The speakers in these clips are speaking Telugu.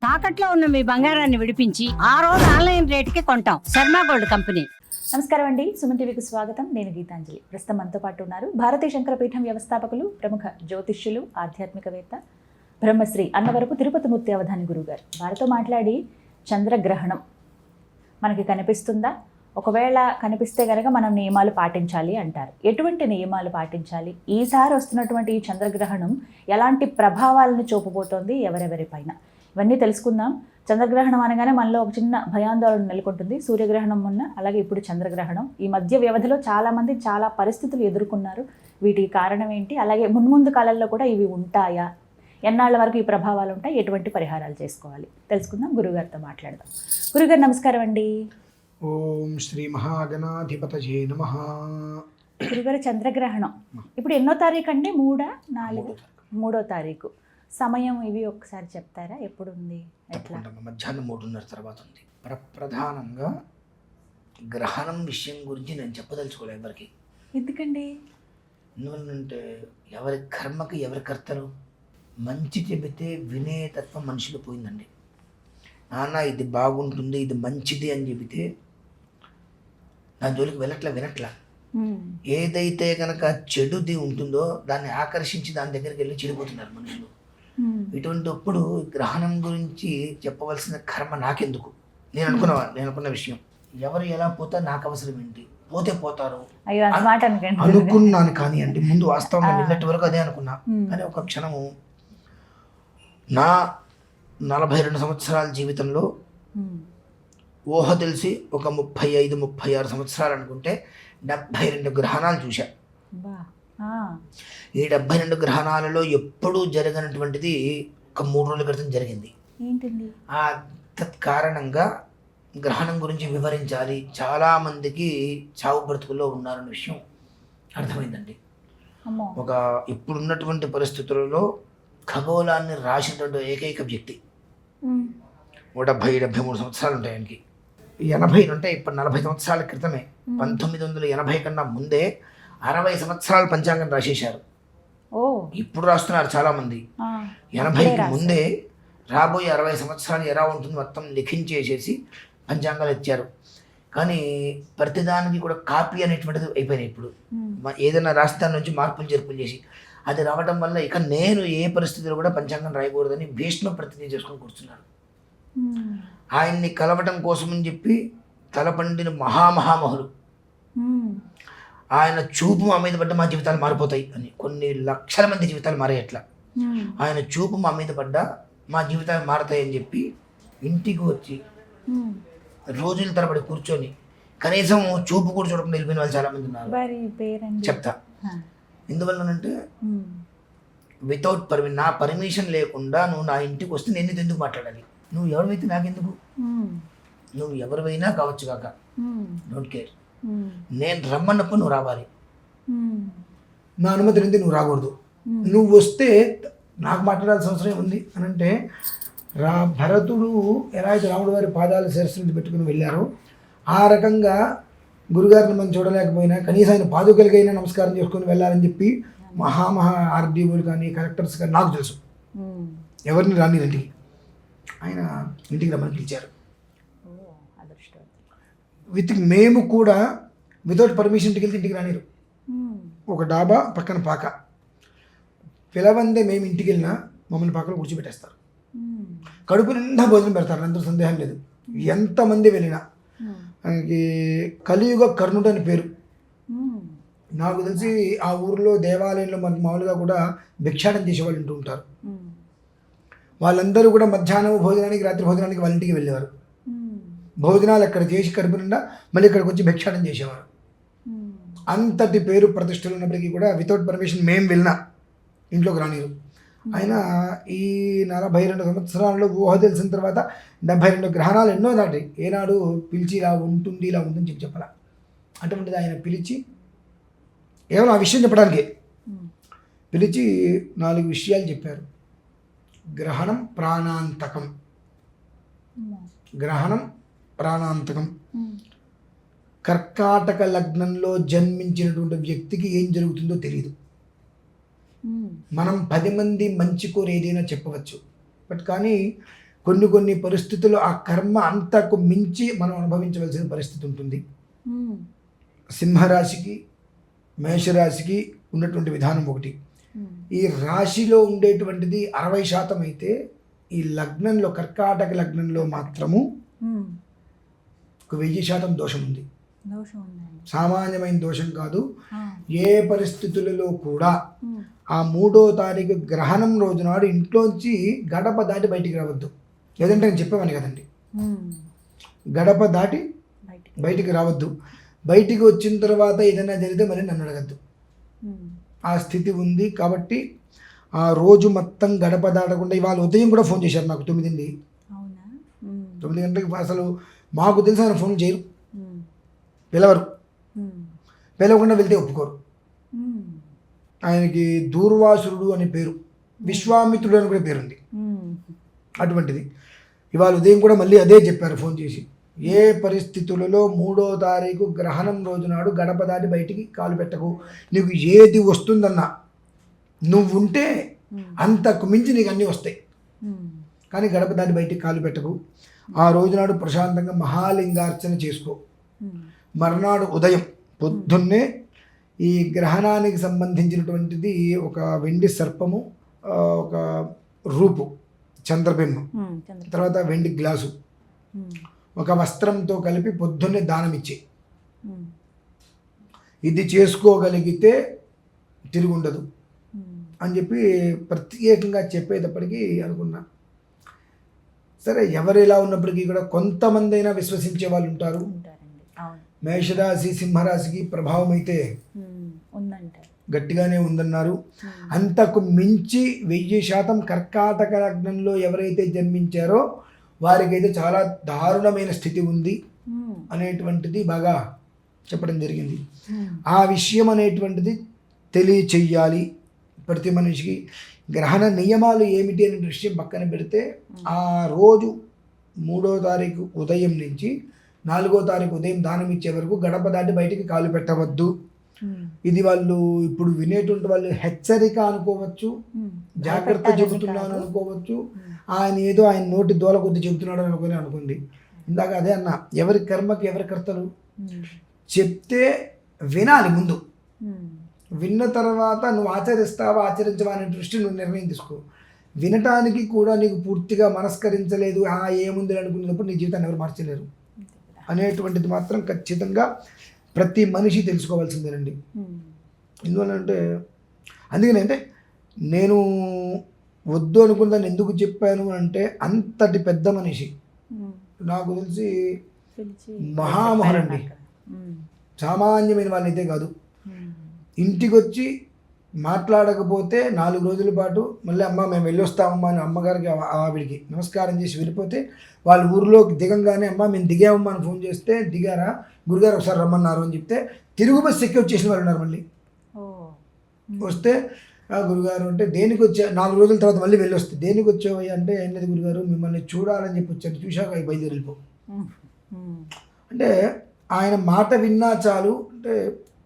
తాకట్లో ఉన్న మీ బంగారాన్ని విడిపించి ఆ రోజు ఆన్లైన్ రేటుకి కొంటాం. Sharma gold company. నమస్కారం అండి, సుమన్ టీవీకి స్వాగతం. నేను గీతాంజలి. ప్రస్తుతం మనతో పాటు ఉన్నారు భారతీయ శంకరపీఠం వ్యవస్థాపకులు, ప్రముఖ జ్యోతిష్యులు, ఆధ్యాత్మికవేత్త బ్రహ్మశ్రీ అన్నవరపు తిరుపతిమూర్తి అవధాని గురువు గారు. వారితో మాట్లాడి చంద్రగ్రహణం మనకి కనిపిస్తుందా, ఒకవేళ కనిపిస్తే కనుక మనం నియమాలు పాటించాలి అంటారు. ఎటువంటి నియమాలు పాటించాలి, ఈసారి వస్తున్నటువంటి ఈ చంద్రగ్రహణం ఎలాంటి ప్రభావాలను చూపబోతోంది ఎవరెవరి పైన, ఇవన్నీ తెలుసుకుందాం. చంద్రగ్రహణం అనగానే మనలో ఒక చిన్న భయాందోళన నెలకొంటుంది. సూర్యగ్రహణం మొన్న, అలాగే ఇప్పుడు చంద్రగ్రహణం. ఈ మధ్య వ్యవధిలో చాలామంది చాలా పరిస్థితులు ఎదుర్కొన్నారు. వీటికి కారణం ఏంటి, అలాగే మున్ముందు కాలంలో కూడా ఇవి ఉంటాయా, ఎన్నాళ్ళ వరకు ఈ ప్రభావాలు ఉంటాయి, ఎటువంటి పరిహారాలు చేసుకోవాలి తెలుసుకుందాం. గురుగారితో మాట్లాడదాం. గురుగారు నమస్కారం అండి. ఓం శ్రీ మహాగణాధిపతయే నమః. గురుగారు, చంద్రగ్రహణం ఇప్పుడు ఎన్నో తారీఖు అండి? 3వ తారీఖు. సమయం ఇవి ఒకసారి చెప్తారా, ఎప్పుడు ఉంది, ఎట్లా? మధ్యాహ్నం 3:30 తర్వాత ఉంది. ప్రధానంగా గ్రహణం విషయం గురించి నేను చెప్పదలుచుకోలేదు ఎవరికి. ఎందుకండి? ఎందువల్లంటే ఎవరి కర్మకి ఎవరి కర్తలు. మంచి చెబితే వినే తత్వం మనిషిలో పోయిందండి. నాన్న ఇది బాగుంటుంది, ఇది మంచిది అని చెబితే దాని జోలికి వినట్లా. ఏదైతే కనుక చెడుది ఉంటుందో దాన్ని ఆకర్షించి దాని దగ్గరికి వెళ్ళి చెడిపోతున్నారు మనుషులు. ఇటువంటిప్పుడు గ్రహణం గురించి చెప్పవలసిన కర్మ నాకెందుకు? నేను అనుకున్న విషయం, ఎవరు ఎలా పోతా నాకు అవసరం ఏంటి, పోతే పోతారు అనుకున్నాను. కానీ అండి ముందు వాస్తవంగా నిన్నటి వరకు అదే అనుకున్నా. కానీ ఒక క్షణము నా 42 సంవత్సరాల జీవితంలో ఊహ తెలిసి ఒక 35-36 సంవత్సరాలు అనుకుంటే 72 గ్రహణాలు చూశా. ఈ 72 గ్రహణాలలో ఎప్పుడూ జరగనటువంటిది ఒక 3 రోజుల క్రితం జరిగింది. ఆ తత్కారణంగా గ్రహణం గురించి వివరించాలి, చాలామందికి చావు బ్రతుకుల్లో ఉన్నారన్న విషయం అర్థమైందండి. ఒక ఇప్పుడున్నటువంటి పరిస్థితులలో ఖగోళాన్ని రాసినటువంటి ఏకైక వ్యక్తి 70-73 సంవత్సరాలు ఉంటాయి ఆయనకి. 80 అంటే ఇప్పుడు 40 సంవత్సరాల క్రితమే 1980 కన్నా ముందే 60 సంవత్సరాలు పంచాంగం రాసేశారు. ఇప్పుడు రాస్తున్నారు చాలామంది. 80కి ముందే రాబోయే 60 సంవత్సరాలు ఎలా ఉంటుంది మొత్తం లిఖించేసేసి పంచాంగాలు ఇచ్చారు. కానీ ప్రతిదానికి కూడా కాపీ అనేటువంటిది అయిపోయినాయి. ఇప్పుడు ఏదైనా రాష్ట్రాల నుంచి మార్పులు చేర్పులు చేసి అది రావడం వల్ల ఇక నేను ఏ పరిస్థితుల్లో కూడా పంచాంగం రాయకూడదని భీష్మ ప్రతిజ్ఞ చేసుకొని కూర్చున్నారు. ఆయన్ని కలవటం కోసం అని చెప్పి తలపండిన మహామహులు, ఆయన చూపు మా మీద పడ్డ మా జీవితాలు మారిపోతాయి అని, కొన్ని లక్షల మంది జీవితాలు మారాయి. అట్లా ఆయన చూపు మా మీద పడ్డ మా జీవితాలు మారతాయి అని చెప్పి ఇంటికి వచ్చి రోజుల తరబడి కూర్చొని కనీసం చూపు కూడా చూడకుండా వెళ్ళిపోయిన వాళ్ళు చాలా మంది ఉన్నారు. చెప్తా ఎందువల్లనంటే వితౌట్ నా పర్మిషన్ లేకుండా నువ్వు నా ఇంటికి వస్తే నేను ఎందుకు మాట్లాడాలి? నువ్వు ఎవరివైతే నాకెందుకు, నువ్వు ఎవరివైనా కావచ్చు కాక, డోంట్ కేర్. నేను రమ్మన్నప్పుడు నువ్వు రావాలి, నా అనుమతి నుండి నువ్వు రాకూడదు. నువ్వు వస్తే నాకు మాట్లాడాల్సిన అవసరం ఉంది అని అంటే, భరతుడు ఎలా అయితే రాముడు వారి పాదాలు శిరస్సు పెట్టుకుని వెళ్ళారో ఆ రకంగా గురుగారిని మనం చూడలేకపోయినా కనీసం ఆయన పాదుకలకైనా నమస్కారం చేసుకుని వెళ్ళాలని చెప్పి ఆర్డీఓలు కానీ కలెక్టర్స్ కానీ నాకు తెలుసు ఎవరిని రాని ఇంటికి. ఆయన ఇంటికి రమ్మని పిలిచారు. మేము కూడా వితౌట్ పర్మిషన్ ఇంటికి వెళ్తే ఇంటికి రానిరు. ఒక డాబా పక్కన పాక పిలవందే మేము ఇంటికి వెళ్ళినా మమ్మల్ని పాకలో కూర్చోబెట్టేస్తారు. కడుపు నిండా భోజనం పెడతారు, అందరూ సందేహం లేదు. ఎంతమంది వెళ్ళినా ఆయనకి కలియుగ కర్ణుడు అని పేరు. నాకు తెలిసి ఆ ఊరిలో దేవాలయంలో మనకు మామూలుగా కూడా భిక్షాటం చేసేవాళ్ళు ఉంటూ ఉంటారు. వాళ్ళందరూ కూడా మధ్యాహ్నం భోజనానికి రాత్రి భోజనానికి వాళ్ళ ఇంటికి వెళ్ళేవారు. భోజనాలు అక్కడ చేసి కడుపు నిండా మళ్ళీ ఇక్కడికి వచ్చి భిక్షాటం చేసేవారు. అంతటి పేరు ప్రతిష్టలు ఉన్నప్పటికీ కూడా వితౌట్ పర్మిషన్ మేము వెళ్ళినా ఇంట్లోకి రానిరు. ఆయన ఈ 42 సంవత్సరాల్లో ఊహ తెలిసిన తర్వాత 72 గ్రహణాలు ఎన్నో దాటి ఏనాడు పిలిచి ఇలా ఉంటుందని చెప్పాల. అటువంటిది ఆయన పిలిచి కేవలం ఆ విషయం చెప్పడానికి పిలిచి 4 విషయాలు చెప్పారు. గ్రహణం ప్రాణాంతకం. కర్కాటక లగ్నంలో జన్మించినటువంటి వ్యక్తికి ఏం జరుగుతుందో తెలియదు. మనం 10 మంది మంచి కోరు ఏదైనా చెప్పవచ్చు, బట్ కానీ కొన్ని కొన్ని పరిస్థితుల్లో ఆ కర్మ అంతకు మించి మనం అనుభవించవలసిన పరిస్థితి ఉంటుంది. సింహరాశికి మేషరాశికి ఉన్నటువంటి విధానం ఒకటి. ఈ రాశిలో ఉండేటువంటిది 60% అయితే ఈ లగ్నంలో కర్కాటక లగ్నంలో మాత్రము ఒక 1000% దోషం ఉంది. సామాన్యమైన దోషం కాదు. ఏ పరిస్థితులలో కూడా ఆ 3వ తారీఖు గ్రహణం రోజునాడు ఇంట్లోంచి గడప దాటి బయటికి రావద్దు. లేదంటే నేను చెప్పేవాడిని కదండి, గడప దాటి బయటికి రావద్దు. బయటికి వచ్చిన తర్వాత ఏదైనా జరిగితే మరి నన్ను అడగద్దు. ఆ స్థితి ఉంది కాబట్టి ఆ రోజు మొత్తం గడప దాటకుండా, ఇవాళ ఉదయం కూడా ఫోన్ చేశారు నాకు 9 గంటలకి. అసలు మాకు తెలిసి ఆయన ఫోన్ చేయరు, పిలవరు, పిలవకుండా వెళ్తే ఒప్పుకోరు. ఆయనకి దూర్వాసురుడు అనే పేరు, విశ్వామిత్రుడు అని కూడా పేరుంది. అటువంటిది ఇవాళ ఉదయం కూడా మళ్ళీ అదే చెప్పారు ఫోన్ చేసి, ఏ పరిస్థితులలో 3వ తారీఖు గ్రహణం రోజునాడు గడప దాటి బయటికి కాలు పెట్టకు. నీకు ఏది వస్తుందన్నా నువ్వుంటే అంతకు మించి నీకు అన్నీ వస్తాయి, కానీ గడప దాటి బయటికి కాలు పెట్టకు. ఆ రోజునాడు ప్రశాంతంగా మహాలింగార్చన చేసుకో. మర్నాడు ఉదయం పొద్దున్నే ఈ గ్రహణానికి సంబంధించినటువంటిది ఒక వెండి సర్పము, ఒక రూపు చంద్రబింబం, తర్వాత వెండి గ్లాసు, ఒక వస్త్రంతో కలిపి పొద్దున్నే దానం ఇచ్చే. ఇది చేసుకోగలిగితే తిరిగి ఉండదు అని చెప్పి ప్రత్యేకంగా చెప్పేటప్పటికీ అనుకున్నా. సరే, ఎవరు ఎలా ఉన్నప్పటికీ కూడా కొంతమంది అయినా విశ్వసించే వాళ్ళు ఉంటారు. మేషరాశి సింహరాశికి ప్రభావం అయితే గట్టిగానే ఉందన్నారు. అంతకు మించి 1000% కర్కాటక లగ్నంలో ఎవరైతే జన్మించారో వారికైతే చాలా దారుణమైన స్థితి ఉంది అనేటువంటిది బాగా చెప్పడం జరిగింది. ఆ విషయం అనేటువంటిది తెలియచెయ్యాలి ప్రతి మనిషికి. గ్రహణ నియమాలు ఏమిటి అనే విషయం పక్కన పెడితే, ఆ రోజు 3వ తారీఖు ఉదయం నుంచి 4వ తారీఖు ఉదయం దానం ఇచ్చే వరకు గడప దాటి బయటికి కాలు పెట్టవద్దు. ఇది వాళ్ళు ఇప్పుడు వినేటువంటి వాళ్ళు హెచ్చరిక అనుకోవచ్చు, జాగ్రత్త చెబుతున్నాను అనుకోవచ్చు, ఆయన ఏదో ఆయన నోటి దోల కొద్ది చెబుతున్నాడు అనుకుంది. ఇందాక అదే అన్న, ఎవరి కర్మకి ఎవరి కర్తలు. చెప్తే వినాలి ముందు, విన్న తర్వాత నువ్వు ఆచరిస్తావా ఆచరించవా అనే దృష్టి నువ్వు నిర్ణయం తీసుకో. వినటానికి కూడా నీకు పూర్తిగా మనస్కరించలేదు, ఏముంది అనుకున్నప్పుడు నీ జీవితాన్ని ఎవరు మార్చలేరు అనేటువంటిది మాత్రం ఖచ్చితంగా ప్రతి మనిషి తెలుసుకోవాల్సిందేనండి. ఎందువల్లంటే అందుకని అంటే నేను వద్దు అనుకున్నాను ఎందుకు చెప్పాను అంటే, అంతటి పెద్ద మనిషి నాకు తెలిసి మహామహుడండి, సామాన్యమైన వాళ్ళైతే కాదు. ఇంటికి వచ్చి మాట్లాడకపోతే 4 రోజుల పాటు మళ్ళీ అమ్మ మేము వెళ్ళొస్తామమ్మా అని అమ్మగారికి ఆవిడికి నమస్కారం చేసి వెళ్ళిపోతే, వాళ్ళ ఊరిలోకి దిగంగానే అమ్మ మేము దిగామమ్మా అని ఫోన్ చేస్తే, దిగారా గురుగారు ఒకసారి రమ్మన్నారు అని చెప్తే తిరుగు బస్సు ఎక్కి వచ్చేసిన వాళ్ళు ఉన్నారు. మళ్ళీ వస్తే గురుగారు అంటే దేనికి వచ్చా, 4 రోజుల తర్వాత మళ్ళీ వెళ్ళొస్తే దేనికి వచ్చావయ్యా అంటే, ఏం లేదు గురుగారు మిమ్మల్ని చూడాలని చెప్పి వచ్చాను, చూశాక బయలుదేరి వెళ్ళిపో. అంటే ఆయన మాట విన్నా చాలు. అంటే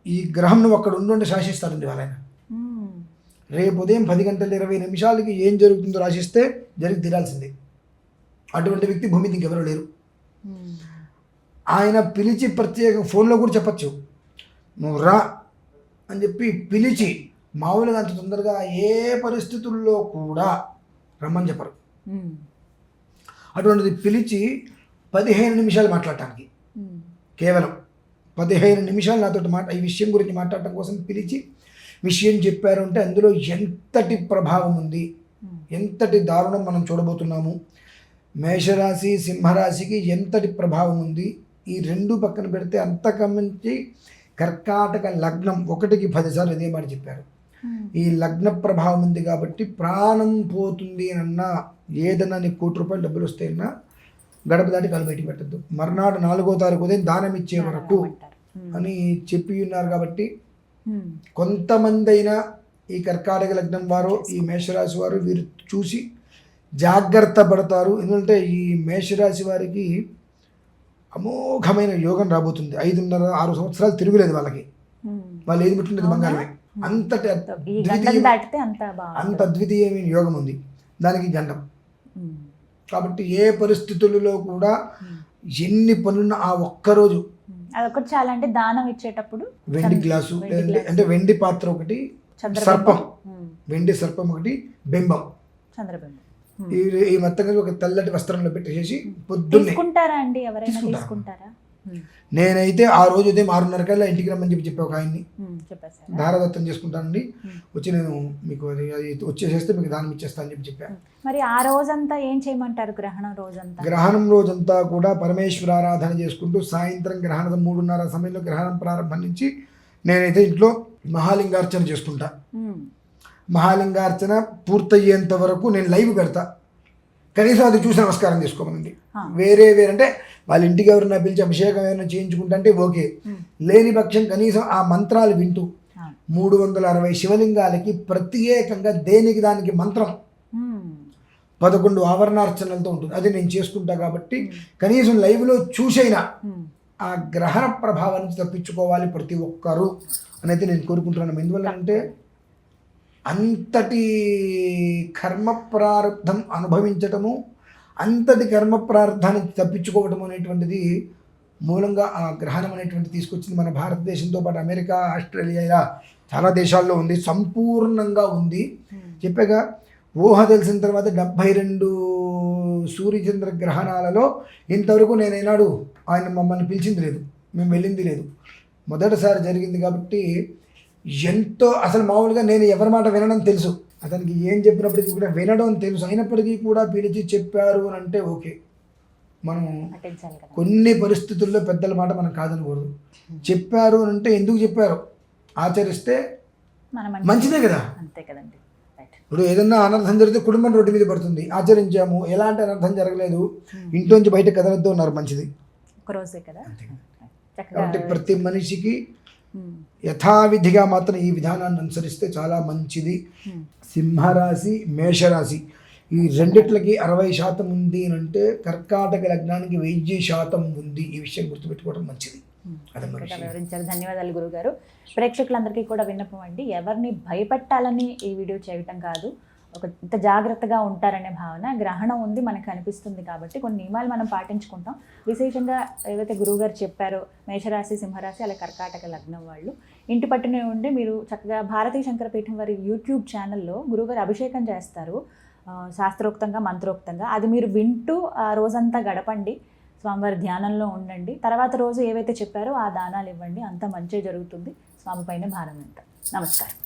ఈ గ్రహం నువ్వు అక్కడ ఉండి శాసిస్తాడండి వాళ్ళ ఆయన. రేపు ఉదయం 10:20 ఏం జరుగుతుందో రాసిస్తే జరిగి తీరాల్సిందే. అటువంటి వ్యక్తి భూమి మీద ఇంకెవరూ లేరు. ఆయన పిలిచి ప్రత్యేక ఫోన్లో కూడా చెప్పచ్చు, నువ్వు రా అని చెప్పి పిలిచి, మామూలుగా అంత తొందరగా ఏ పరిస్థితుల్లో కూడా రమ్మని చెప్పరు. అటువంటిది పిలిచి 15 నిమిషాలు మాట్లాడటానికి, కేవలం 15 నిమిషాలు నాతో ఈ విషయం గురించి మాట్లాడటం కోసం పిలిచి విషయం చెప్పారు అంటే అందులో ఎంతటి ప్రభావం ఉంది, ఎంతటి దారుణం మనం చూడబోతున్నాము. మేషరాశి సింహరాశికి ఎంతటి ప్రభావం ఉంది, ఈ రెండు పక్కన పెడితే అంతకమించి కర్కాటక లగ్నం 1కి 10 సార్లు ఇదే మాట చెప్పారు. ఈ లగ్న ప్రభావం ఉంది కాబట్టి ప్రాణం పోతుంది అన్నా, ఏదన్నా నీకు ₹1,00,00,000 డబ్బులు వస్తాయన్నా గడప దాటి కాలు బయటికి పెట్టద్దు. మర్నాడు 4వ తారీఖు ఉదయం దానం ఇచ్చే వరకు అని చెప్పి ఉన్నారు. కాబట్టి కొంతమంది అయినా ఈ కర్కాటక లగ్నం వారు, ఈ మేషరాశి వారు వీరు చూసి జాగ్రత్త పడతారు. ఎందుకంటే ఈ మేషరాశి వారికి అమోఘమైన యోగం రాబోతుంది. 5.5-6 సంవత్సరాలు తిరుగులేదు వాళ్ళకి. వాళ్ళు ఏది పెట్టినది బంగారమే. అంతటి అంత అద్వితీయమైన యోగం ఉంది. దానికి గండం కాబట్టి ఏ పరిస్థితులలో కూడా ఎన్ని పనులున్నా ఆ ఒక్కరోజు అదొకటి చాలా, అంటే దానం ఇచ్చేటప్పుడు వెండి గ్లాసు అంటే వెండి పాత్ర ఒకటి, సర్పం, వెండి సర్పం ఒకటి, బింబం, చంద్రబింబం ఈ మొత్తం ఒక తెల్లటి వస్త్రంలో పెట్టేసి పొద్దున్నే తీసుకుంటారా అండి? ఎవరైనా తీసుకుంటారా? నేనైతే ఆ రోజు ఉదయం 6:30 కల్లా ఇంటికి రమ్మని చెప్పి ఒక ఆయన్ని చెప్పేసారు. దారదత్తం చేసుకుంటానండి, వచ్చి నేను మీకు అది వచ్చేసేస్తే మీకు దానం ఇచ్చేస్తా అని చెప్పాను. మరి ఆ రోజంతా ఏం చేయమంటారు? గ్రహణం రోజంతా, గ్రహణం రోజంతా కూడా పరమేశ్వర ఆరాధన చేసుకుంటూ సాయంత్రం గ్రహణం 3:30 సమయంలో గ్రహణం ప్రారంభం నుంచి నేనైతే ఇంట్లో మహాలింగార్చన చేసుకుంటా. మహాలింగార్చన పూర్తయ్యేంత వరకు నేను లైవ్ పెడతా, కనీసం అది చూసి నమస్కారం చేసుకోమనండి. వేరే అంటే వాళ్ళ ఇంటికి ఎవరైనా పిలిచి అభిషేకం ఏమైనా చేయించుకుంటే ఓకే, లేని పక్షం కనీసం ఆ మంత్రాలు వింటూ 360 శివలింగాలకి ప్రత్యేకంగా దేనికి దానికి మంత్రం 11 ఆవరణార్చనలతో ఉంటుంది, అది నేను చేసుకుంటా. కాబట్టి కనీసం లైవ్లో చూసైనా ఆ గ్రహణ ప్రభావం నుంచి తప్పించుకోవాలి ప్రతి ఒక్కరూ అనేది నేను కోరుకుంటున్నాను. ఎందువల్ల అంటే అంతటి కర్మ ప్రారంధం అనుభవించటము, అంతటి కర్మ ప్రారంధాన్ని తప్పించుకోవటం అనేటువంటిది మూలంగా ఆ గ్రహణం అనేటువంటి తీసుకొచ్చింది. మన భారతదేశంతో పాటు అమెరికా, ఆస్ట్రేలియా ఇలా చాలా దేశాల్లో ఉంది, సంపూర్ణంగా ఉంది. చెప్పాగా ఊహ తెలిసిన తర్వాత 72 సూర్యచంద్ర గ్రహణాలలో ఇంతవరకు నేను ఏనాడు ఆయన మమ్మల్ని పిలిచింది లేదు, మేము వెళ్ళింది లేదు, మొదటిసారి జరిగింది. కాబట్టి ఎంతో అసలు మామూలుగా నేను ఎవరి మాట వినడం తెలుసు, అతనికి ఏం చెప్పినప్పటికీ కూడా వినడం తెలుసు, అయినప్పటికీ కూడా పిలిచి చెప్పారు అని అంటే ఓకే. మనం కొన్ని పరిస్థితుల్లో పెద్దల మాట మనం కాదనకూడదు. చెప్పారు అని అంటే ఎందుకు చెప్పారు, ఆచరిస్తే మంచిదే కదా. అంతే కదండి. ఇప్పుడు ఏదన్నా అనర్థం జరిగితే కుటుంబం రోడ్డు మీద పడుతుంది, ఆచరించాము, ఎలాంటి అనర్థం జరగలేదు, ఇంట్లోంచి బయట కదలద్దు అన్నారు, మంచిది. కాబట్టి ప్రతి మనిషికి యథావిధిగా మాత్రం ఈ విధానాన్ని అనుసరిస్తే చాలా మంచిది. సింహరాశి, మేషరాశి ఈ రెండిట్లకి 60% ఉంది అంటే కర్కాటక లగ్నానికి 1000% ఉంది. ఈ విషయం గుర్తుపెట్టుకోవడం మంచిది. వివరించారు, ధన్యవాదాలు గురుగారు. ప్రేక్షకులందరికీ కూడా విన్నపం అండి, ఎవరిని భయపెట్టాలని ఈ వీడియో చేయటం కాదు, ఒక ఇంత జాగ్రత్తగా ఉంటారనే భావన. గ్రహణం ఉంది మనకు అనిపిస్తుంది కాబట్టి కొన్ని నియమాలు మనం పాటించుకుంటాం. విశేషంగా ఏదైతే గురువుగారు చెప్పారో మేషరాశి, సింహరాశి, అలా కర్కాటక లగ్నం వాళ్ళు ఇంటి పట్టునే ఉండి మీరు చక్కగా భారతీయ శంకరపీఠం వారి యూట్యూబ్ ఛానల్లో గురువుగారు అభిషేకం చేస్తారు, శాస్త్రోక్తంగా మంత్రోక్తంగా. అది మీరు వింటూ ఆ రోజంతా గడపండి, స్వామివారి ధ్యానంలో ఉండండి. తర్వాత రోజు ఏవైతే చెప్పారో ఆ దానాలు ఇవ్వండి, అంత మంచి జరుగుతుంది. స్వామి పైన భారం ఎంత. నమస్కారం.